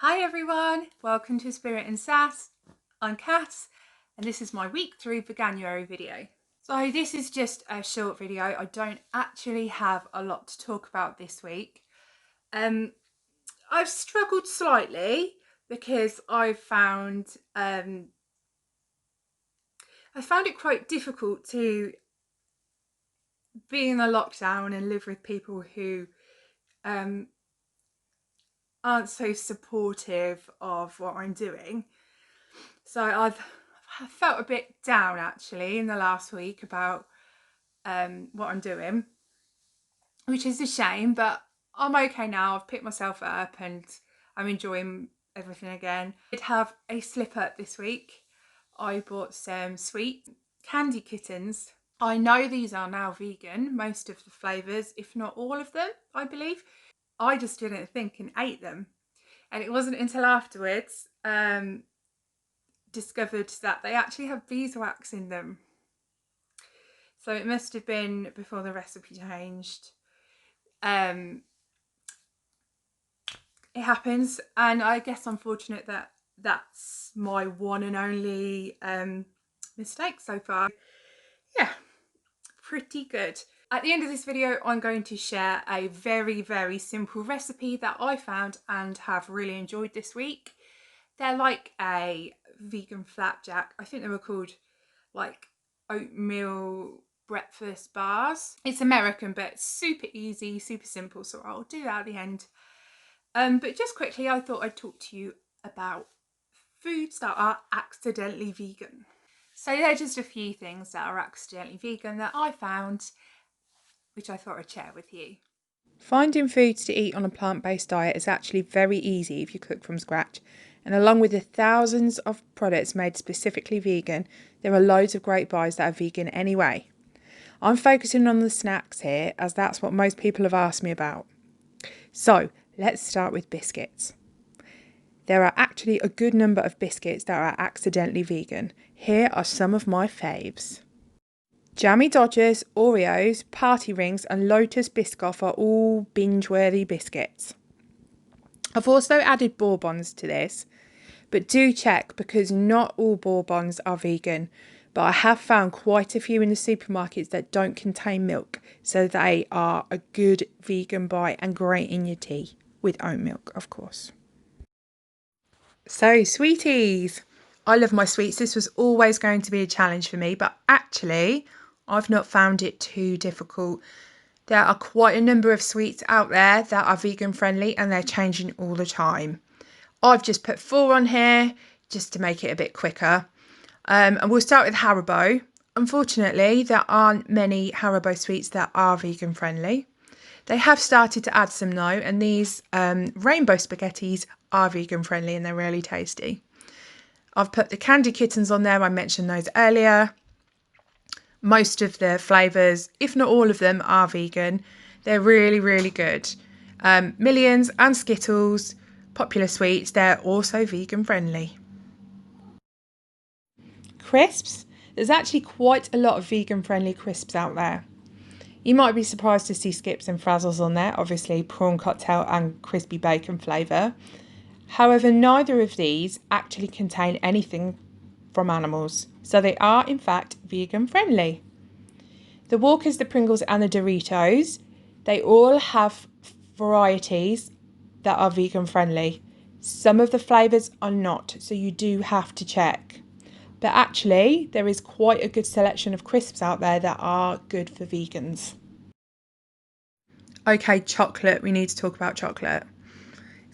Hi everyone, welcome to Spirit and Sass. I'm Cass and this is my week 3 Veganuary video. So this is just a short video. I don't actually have a lot to talk about this week. I've struggled slightly because I found it quite difficult to be in a lockdown and live with people who aren't so supportive of what I'm doing. So I've felt a bit down actually in the last week about what I'm doing, which is a shame, but I'm okay now. I've picked myself up and I'm enjoying everything again. I did have a slip up this week. I bought some sweet candy kittens. I know these are now vegan, most of the flavours, if not all of them, I believe. I just didn't think and ate them. And it wasn't until afterwards discovered that they actually have beeswax in them. So it must have been before the recipe changed. It happens, and I guess I'm fortunate that that's my one and only mistake so far. Yeah, pretty good. At the end of this video, I'm going to share a very, very simple recipe that I found and have really enjoyed this week. They're like a vegan flapjack. I think they were called like oatmeal breakfast bars. It's American, but super easy, super simple, so I'll do that at the end. But just quickly, I thought I'd talk to you about foods that are accidentally vegan. So there are just a few things that are accidentally vegan that I found, which I thought I'd share with you. Finding foods to eat on a plant-based diet is actually very easy if you cook from scratch. And along with the thousands of products made specifically vegan, there are loads of great buys that are vegan anyway. I'm focusing on the snacks here as that's what most people have asked me about. So let's start with biscuits. There are actually a good number of biscuits that are accidentally vegan. Here are some of my faves. Jammy Dodgers, Oreos, Party Rings and Lotus Biscoff are all binge-worthy biscuits. I've also added bourbons to this, but do check because not all bourbons are vegan, but I have found quite a few in the supermarkets that don't contain milk, so they are a good vegan buy and great in your tea, with oat milk of course. So sweeties, I love my sweets. This was always going to be a challenge for me, but actually I've not found it too difficult. There are quite a number of sweets out there that are vegan friendly and they're changing all the time. I've just put 4 on here just to make it a bit quicker. And we'll start with Haribo. Unfortunately, there aren't many Haribo sweets that are vegan friendly. They have started to add some though, and these rainbow spaghettis are vegan friendly and they're really tasty. I've put the candy kittens on there, I mentioned those earlier. Most of the flavours, if not all of them, are vegan. They're really, really good. Millions and Skittles, popular sweets, they're also vegan friendly. Crisps. There's actually quite a lot of vegan friendly crisps out there. You might be surprised to see Skips and Frazzles on there, obviously prawn cocktail and crispy bacon flavour. However, neither of these actually contain anything from animals, so they are in fact vegan friendly. The Walkers, the Pringles and the Doritos, they all have varieties that are vegan friendly. Some of the flavours are not, so you do have to check. But actually, there is quite a good selection of crisps out there that are good for vegans. Okay, chocolate. We need to talk about chocolate.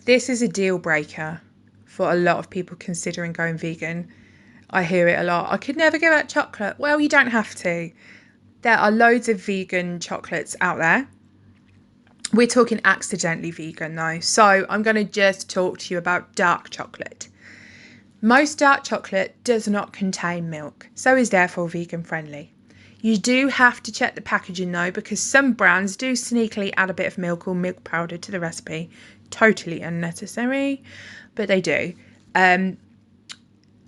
This is a deal breaker for a lot of people considering going vegan. I hear it a lot. I could never give up chocolate. Well, you don't have to. There are loads of vegan chocolates out there. We're talking accidentally vegan though. So I'm going to just talk to you about dark chocolate. Most dark chocolate does not contain milk, so is therefore vegan friendly. You do have to check the packaging though, because some brands do sneakily add a bit of milk or milk powder to the recipe. Totally unnecessary, but they do.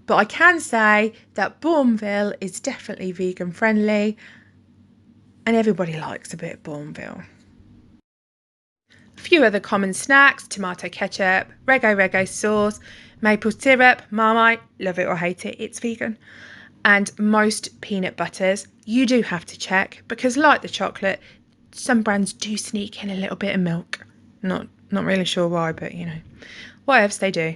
But I can say that Bournville is definitely vegan friendly and everybody likes a bit of Bournville. few other common snacks: tomato ketchup, Rego sauce, maple syrup, Marmite, love it or hate it, it's vegan, and most peanut butters. You do have to check because, like the chocolate, some brands do sneak in a little bit of milk. Not really sure why, but you know, whatever they do.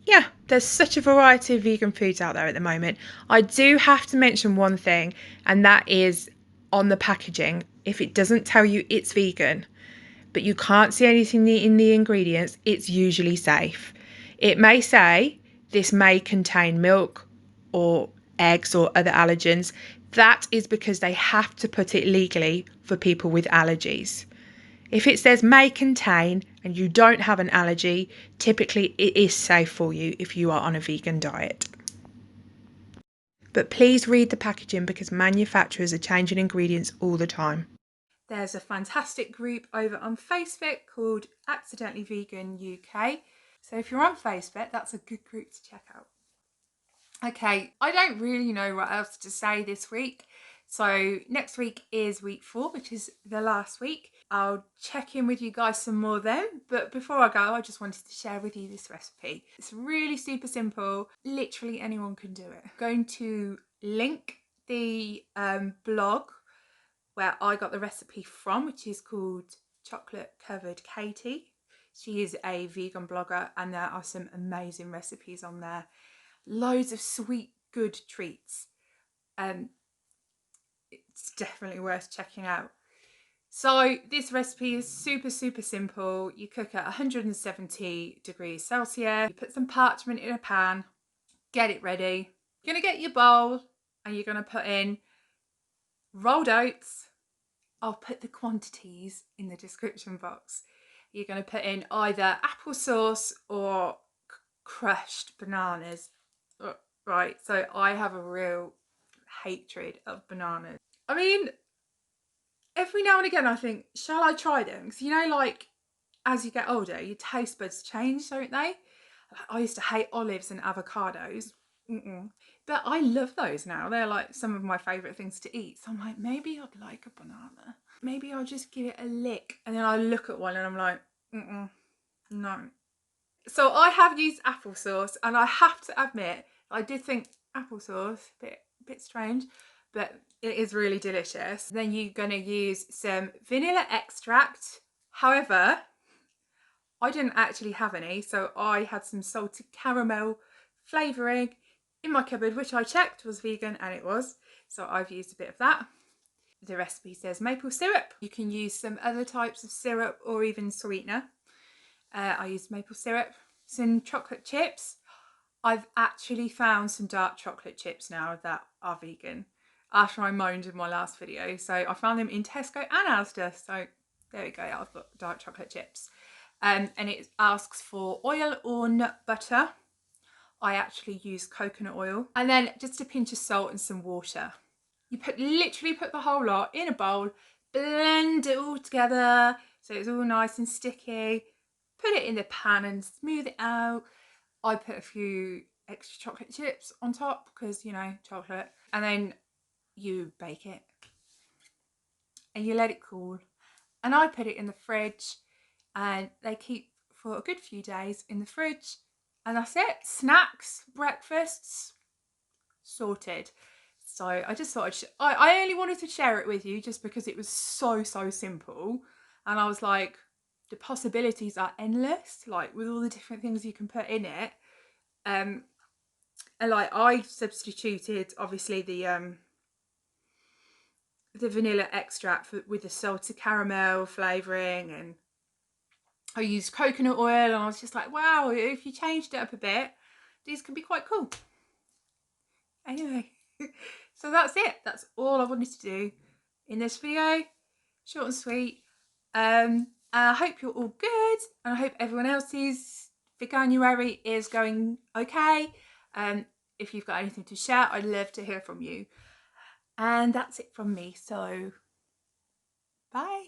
Yeah, there's such a variety of vegan foods out there at the moment. I do have to mention one thing, and that is on the packaging. If it doesn't tell you it's vegan, but you can't see anything in the ingredients, it's usually safe. It may say this may contain milk or eggs or other allergens. That is because they have to put it legally for people with allergies. If it says may contain and you don't have an allergy, typically it is safe for you if you are on a vegan diet. But please read the packaging because manufacturers are changing ingredients all the time. There's a fantastic group over on Facebook called Accidentally Vegan UK. So if you're on Facebook, that's a good group to check out. Okay, I don't really know what else to say this week. So next week is week 4, which is the last week. I'll check in with you guys some more then. But before I go, I just wanted to share with you this recipe. It's really super simple. Literally anyone can do it. I'm going to link the blog where I got the recipe from, which is called Chocolate Covered Katie. She is a vegan blogger and there are some amazing recipes on there. Loads of sweet, good treats. It's definitely worth checking out. So this recipe is super simple. You cook at 170 degrees Celsius. You put some parchment in a pan, get it ready. You're gonna get your bowl and you're gonna put in rolled oats. I'll put the quantities in the description box. You're gonna put in either applesauce or crushed bananas. Right, so I have a real hatred of bananas. I mean, every now and again I think, shall I try them? Because you know, like, as you get older, your taste buds change, don't they? I used to hate olives and avocados. But I love those now. They're like some of my favourite things to eat. So I'm like, maybe I'd like a banana. Maybe I'll just give it a lick. And then I look at one and I'm like, no. So I have used applesauce, and I have to admit, I did think applesauce, a bit strange, but it is really delicious. Then you're going to use some vanilla extract. However, I didn't actually have any, so I had some salted caramel flavouring in my cupboard, which I checked was vegan, and it was. So I've used a bit of that. The recipe says maple syrup. You can use some other types of syrup or even sweetener. I used maple syrup. Some chocolate chips. I've actually found some dark chocolate chips now that are vegan after I moaned in my last video. So I found them in Tesco and Asda. So there we go, I've got dark chocolate chips. And it asks for oil or nut butter. I actually use coconut oil. And then just a pinch of salt and some water. You literally put the whole lot in a bowl, blend it all together so it's all nice and sticky. Put it in the pan and smooth it out. I put a few extra chocolate chips on top because, you know, chocolate. And then you bake it and you let it cool. And I put it in the fridge and they keep for a good few days in the fridge. And that's it. Snacks, breakfasts, sorted. So I just thought I only wanted to share it with you just because it was so simple. And I was like, the possibilities are endless, like with all the different things you can put in it. And like I substituted obviously the vanilla extract with the salted caramel flavouring, and I used coconut oil, and I was just like, wow, if you changed it up a bit, these can be quite cool. Anyway, so that's it. That's all I wanted to do in this video. Short and sweet. I hope you're all good, and I hope everyone else's Veganuary is going okay. If you've got anything to share, I'd love to hear from you. And that's it from me, so bye.